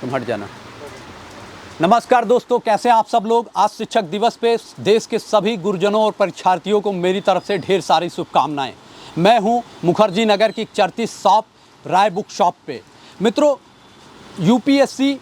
तुम हट जाना। नमस्कार दोस्तों, कैसे हैं आप सब लोग। आज शिक्षक दिवस पे देश के सभी गुरुजनों और परीक्षार्थियों को मेरी तरफ से ढेर सारी शुभकामनाएं। मैं हूं मुखर्जी नगर की चर्चित शॉप राय बुक शॉप पे। मित्रों, यूपीएससी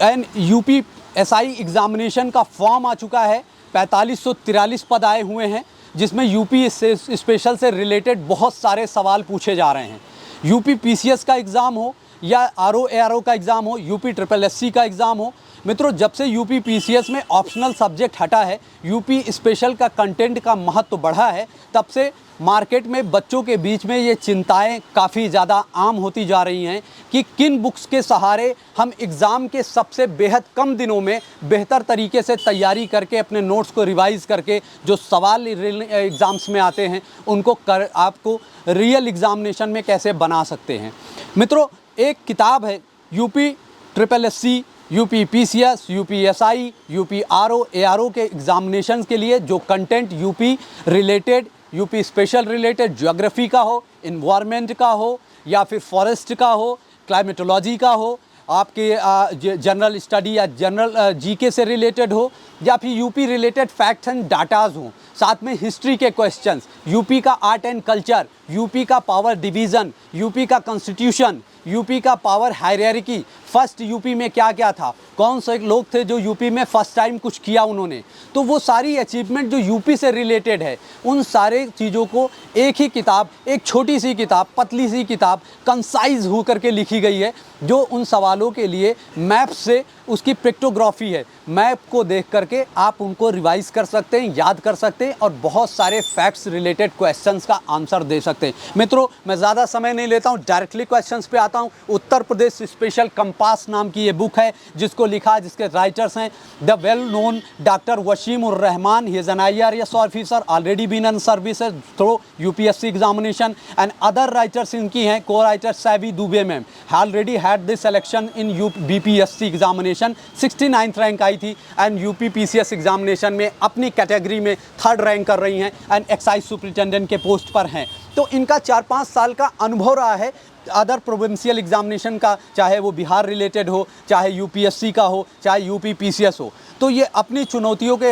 एंड यूपीएसआई एग्जामिनेशन का फॉर्म आ चुका है। 4543 पद आए हुए हैं, जिसमें यूपी स्पेशल से रिलेटेड बहुत सारे सवाल पूछे जा रहे हैं। यूपी पीसीएस का एग्ज़ाम हो या आरओ का एग्ज़ाम हो, यूपी ट्रिपल एससी का एग्ज़ाम हो। मित्रों, जब से यूपी पीसीएस में ऑप्शनल सब्जेक्ट हटा है, यूपी स्पेशल का कंटेंट का महत्व बढ़ा है, तब से मार्केट में बच्चों के बीच में ये चिंताएं काफ़ी ज़्यादा आम होती जा रही हैं कि किन बुक्स के सहारे हम एग्ज़ाम के सबसे बेहद कम दिनों में बेहतर तरीके से तैयारी करके अपने नोट्स को रिवाइज़ करके जो सवाल एग्ज़ाम्स में आते हैं उनको आपको रियल एग्ज़ामिनेशन में कैसे बना सकते हैं। मित्रों, एक किताब है UP triple SC, UP PCS, UPSI, UP RO के एग्ज़ामिनेशन के लिए जो content UP related, UP special related, geography का हो, इन्वायरमेंट का हो, या फिर फॉरेस्ट का हो, क्लाइमेटोलॉजी का हो, आपके जनरल स्टडी या जनरल जीके से रिलेटेड हो, या फिर UP related facts and datas हों, साथ में हिस्ट्री के क्वेश्चंस, यूपी का आर्ट एंड कल्चर, यूपी का पावर डिवीज़न, यूपी का कॉन्स्टिट्यूशन, यूपी का पावर हायरार्की, फर्स्ट यूपी में क्या क्या था, कौन से लोग थे जो यूपी में फर्स्ट टाइम कुछ किया उन्होंने। तो वो सारी अचीवमेंट जो यूपी से रिलेटेड है, उन सारे चीज़ों को एक ही किताब, एक छोटी सी किताब, पतली सी किताब, कंसाइज हो करके लिखी गई है, जो उन सवालों के लिए मैप से उसकी पिक्टोग्राफी है, मैप को देख करके आप उनको रिवाइज कर सकते हैं, याद कर सकते हैं और बहुत सारे फैक्ट्स रिलेटेड क्वेश्चंस का आंसर दे सकते हैं। मित्रों, मैं ज़्यादा समय नहीं लेता हूं, डायरेक्टली क्वेश्चंस पे आता हूं। उत्तर प्रदेश स्पेशल कंपास नाम की ये बुक है, जिसको लिखा, जिसके राइटर्स हैं the well known doctor Wasim ur Rahman. He is an IRS officer, already been in services through UPSC examination, and other writers इनकी हैं, co writer Savi Dubey ma'am, already had this selection in BPSC examination, 69th rank आई थी, and UP PCS examination में अपनी category में 3rd rank कर रही हैं, एंड एक्साइज सुपरिटेंडेंट के पोस्ट पर हैं। तो इनका 4-5 साल का अनुभव रहा है अदर प्रोविंशियल एग्जामिनेशन का, चाहे वो बिहार रिलेटेड हो, चाहे यूपीएससी का हो, चाहे यूपी पीसीएस हो। तो ये अपनी चुनौतियों के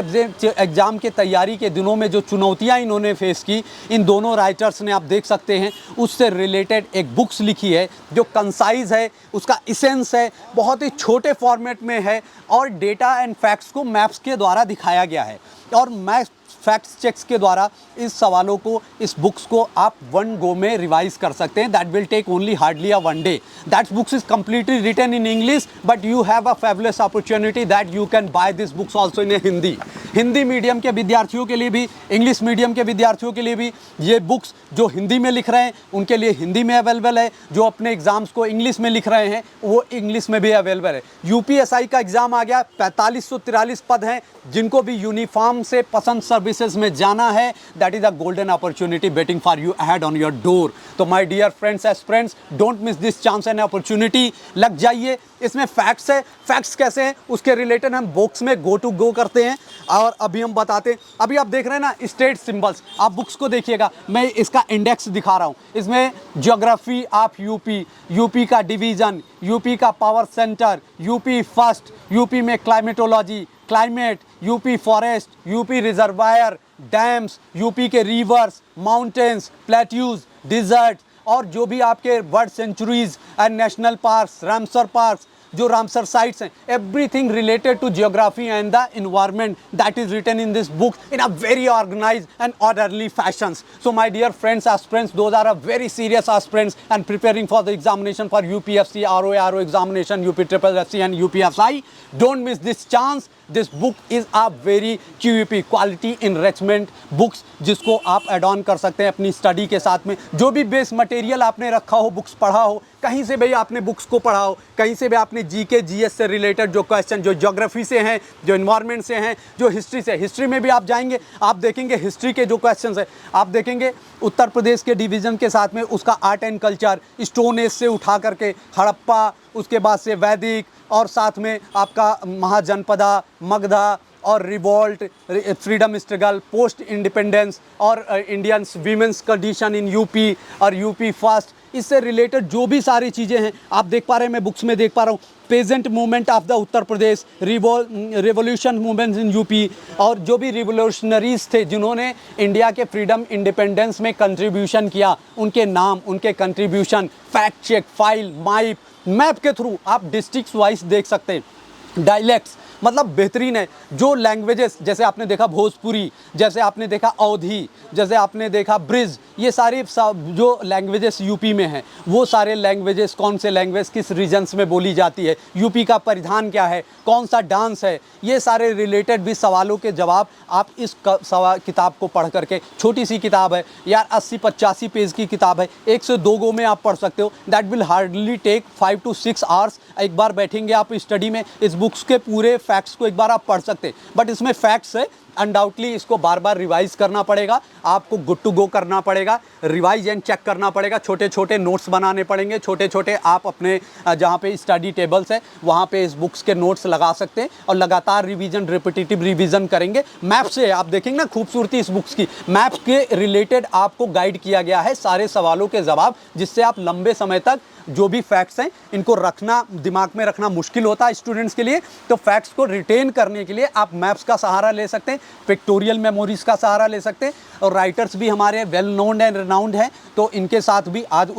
एग्ज़ाम के तैयारी के दिनों में जो चुनौतियां इन्होंने फेस की, इन दोनों राइटर्स ने, आप देख सकते हैं, उससे रिलेटेड एक बुक्स लिखी है जो कंसाइज है, उसका इसेंस है, बहुत ही छोटे फॉर्मेट में है, और डेटा एंड फैक्ट्स को मैप्स के द्वारा दिखाया गया है, और मैप्स फैक्ट्स चेक्स के द्वारा इस सवालों को, इस बुक्स को आप वन गो में रिवाइज कर सकते हैं। That will take only hardly a 1 day. That books is completely written in English, but you have a fabulous opportunity that you can buy this books also in Hindi. Hindi medium के विद्यार्थियों के लिए भी, English medium के विद्यार्थियों के लिए भी ये बुक्स जो हिंदी में लिख रहे हैं उनके लिए हिंदी में अवेलेबल है, जो अपने एग्जाम्स को इंग्लिश में लिख रहे हैं वो इंग्लिश में भी अवेलेबल है। यूपीएसआई का एग्ज़ाम आ गया, 4543 पद हैं, जिनको भी यूनिफॉर्म से पसंद सर्विसेज में जाना है, that is a golden opportunity waiting for you ahead on your door. तो my dear friends, aspirants, don't miss this chance and opportunity. लग जाइए। इसमें फैक्ट्स है, फैक्ट्स कैसे हैं उसके रिलेटेड हम बुक्स में गो टू गो करते हैं, और अभी हम बताते हैं। अभी आप देख रहे हैं ना स्टेट सिंबल्स, आप बुक्स को देखिएगा, मैं इसका इंडेक्स दिखा रहा हूँ। इसमें ज्योग्राफी ऑफ यूपी, यूपी का डिवीज़न, यूपी का power centre, UP first, UP में climatology, climate, UP forest, UP reservoir, dams, UP के रिवर्स, माउंटेन्स, प्लेट्यूज, डिजर्ट, और जो भी आपके bird sanctuaries and national parks, Ramsar parks, जो रामसर साइट्स हैं, everything related to geography and the environment, that is written in this book in a very organised and orderly fashions. So my dear friends, aspirants, those are a very serious aspirants and preparing for the examination for UPSC, RO examination, UP Triple SC and UPSI. Don't miss this chance. This book is a very QEP, quality enrichment books, जिसको आप add on कर सकते हैं अपनी study के साथ में. जो भी बेस मटेरियल आपने रखा हो, बुक्स पढ़ा हो, कहीं से भी आपने बुक्स को पढ़ा हो, कहीं से भी आपने जीके जीएस से रिलेटेड जो क्वेश्चन, जो ज्योग्राफी से हैं, जो इन्वायरमेंट से हैं, जो हिस्ट्री से, हिस्ट्री में भी आप जाएंगे, आप देखेंगे हिस्ट्री के जो क्वेश्चन है, आप देखेंगे उत्तर प्रदेश के डिवीज़न के साथ में उसका art and culture, stone age से उठा करके हड़प्पा, उसके बाद से वैदिक, और साथ में आपका महाजनपदा, मगधा और revolt, freedom struggle, post independence, और Indians women's condition in UP और यूपी फर्स्ट, इससे रिलेटेड जो भी सारी चीज़ें हैं आप देख पा रहे हैं, मैं बुक्स में देख पा रहा हूँ। Peasant movement of the Uttar Pradesh, revolution movements in UP, और जो भी रिवोल्यूशनरीज थे जिन्होंने इंडिया के फ्रीडम इंडिपेंडेंस में कंट्रीब्यूशन किया, उनके नाम, उनके contribution, fact check, file, map के थ्रू आप डिस्ट्रिक्ट वाइज देख सकते हैं। डायलेक्ट्स मतलब बेहतरीन है। जो लैंग्वेजेस, जैसे आपने देखा भोजपुरी, जैसे आपने देखा अवधी, जैसे आपने देखा ब्रिज, ये सारी जो लैंग्वेजेस यूपी में हैं, वो सारे लैंग्वेजेस, कौन से लैंग्वेज किस रीजन्स में बोली जाती है, यूपी का परिधान क्या है, कौन सा डांस है, ये सारे रिलेटेड भी सवालों के जवाब आप इस किताब को पढ़ करके, छोटी सी किताब है यार, 80-85 पेज की किताब है, 1 से 2 गो में आप पढ़ सकते हो। That will hardly take 5 to 6 hours. एक बार बैठेंगे आप स्टडी में, इस बुक्स के पूरे फैक्ट्स को एक बार आप पढ़ सकते हैं। बट इसमें फैक्ट्स है, अनडाउटली इसको बार बार रिवाइज करना पड़ेगा, आपको गुड टू गो करना पड़ेगा, रिवाइज एंड चेक करना पड़ेगा, छोटे छोटे नोट्स बनाने पड़ेंगे, छोटे छोटे आप अपने जहाँ पे स्टडी टेबल्स है वहाँ पे इस बुक्स के नोट्स लगा सकते हैं और लगातार रिवीजन, रिपीटेटिव रिवीजन करेंगे। मैप से आप देखेंगे ना खूबसूरती इस बुक्स की, मैप के रिलेटेड आपको गाइड किया गया है सारे सवालों के जवाब, जिससे आप लंबे समय तक जो भी फैक्ट्स हैं इनको रखना, दिमाग में रखना मुश्किल होता है स्टूडेंट्स के लिए, तो फैक्ट्स को रिटेन करने के लिए आप मैप्स का सहारा ले सकते हैं, पिक्टोरियल मेमोरीज का सहारा ले सकते हैं। और राइटर्स भी हमारे वेल नोन एंड रिनाउंड हैं, तो इनके साथ भी आज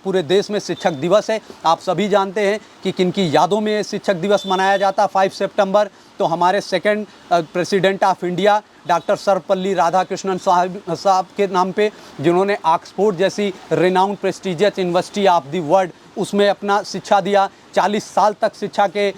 पूरे देश में शिक्षक दिवस है। आप सभी जानते हैं कि किनकी यादों में शिक्षक दिवस मनाया जाता है 5 सितंबर। तो हमारे second president of India doctor Sarvepalli Radhakrishnan साहब के नाम पे, जिन्होंने ऑक्सफोर्ड जैसी renowned prestigious university of the world उसमें अपना शिक्षा दिया, 40 साल तक शिक्षा के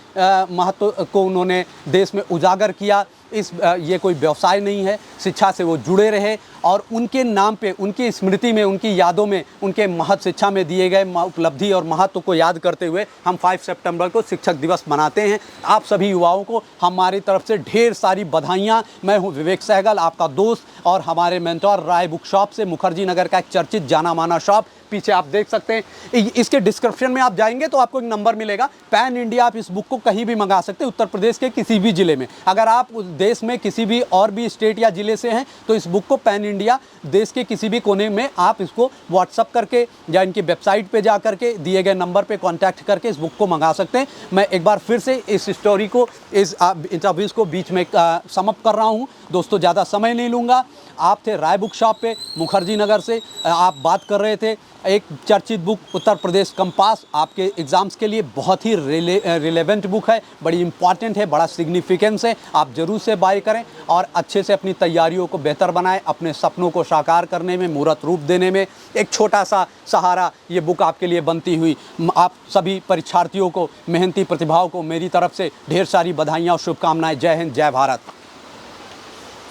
महत्व को उन्होंने देश में उजागर किया। ये कोई व्यवसाय नहीं है, शिक्षा से वो जुड़े रहे और उनके नाम पे, उनकी स्मृति में, उनकी यादों में, उनके महत्व शिक्षा में दिए गए उपलब्धि और महत्व को याद करते हुए हम 5 सितंबर को शिक्षक दिवस मनाते हैं। आप सभी युवाओं को हमारी तरफ से ढेर सारी बधाइयाँ। मैं हूँ विवेक सहगल, आपका दोस्त, और हमारे मेंटोर राय बुक शॉप से, मुखर्जी नगर का एक चर्चित जाना माना शॉप, पीछे आप देख सकते हैं। इसके डिस्क्रिप्शन में आप जाएंगे तो आपको एक नंबर मिलेगा, पैन इंडिया। आप इस बुक को कहीं भी मंगा सकते हैं, उत्तर प्रदेश के किसी भी ज़िले में। अगर आप देश में किसी भी और भी स्टेट या ज़िले से हैं तो इस बुक को पैन इंडिया देश के किसी भी कोने में आप इसको व्हाट्सअप करके या इनकी वेबसाइट पे जा करके दिए गए नंबर पे कांटेक्ट करके इस बुक को मंगा सकते हैं। मैं एक बार फिर से इस स्टोरी को, इस इंटरव्यूज़ को बीच में समाप्त कर रहा हूँ। दोस्तों ज़्यादा समय नहीं लूँगा। आप थे राय बुक शॉप पे, मुखर्जी नगर से। आप बात कर रहे थे एक चर्चित बुक उत्तर प्रदेश कंपास, आपके एग्ज़ाम्स के लिए बहुत ही रिलेवेंट बुक है, बड़ी इंपॉर्टेंट है, बड़ा सिग्निफिकेंस है। आप ज़रूर से बाय करें और अच्छे से अपनी तैयारियों को बेहतर बनाएं, अपने सपनों को साकार करने में, मूर्त रूप देने में एक छोटा सा सहारा ये बुक आपके लिए बनती हुई। आप सभी परीक्षार्थियों को, मेहनती प्रतिभाओं को मेरी तरफ से ढेर सारी बधाइयाँ और शुभकामनाएँ। जय हिंद, जय भारत।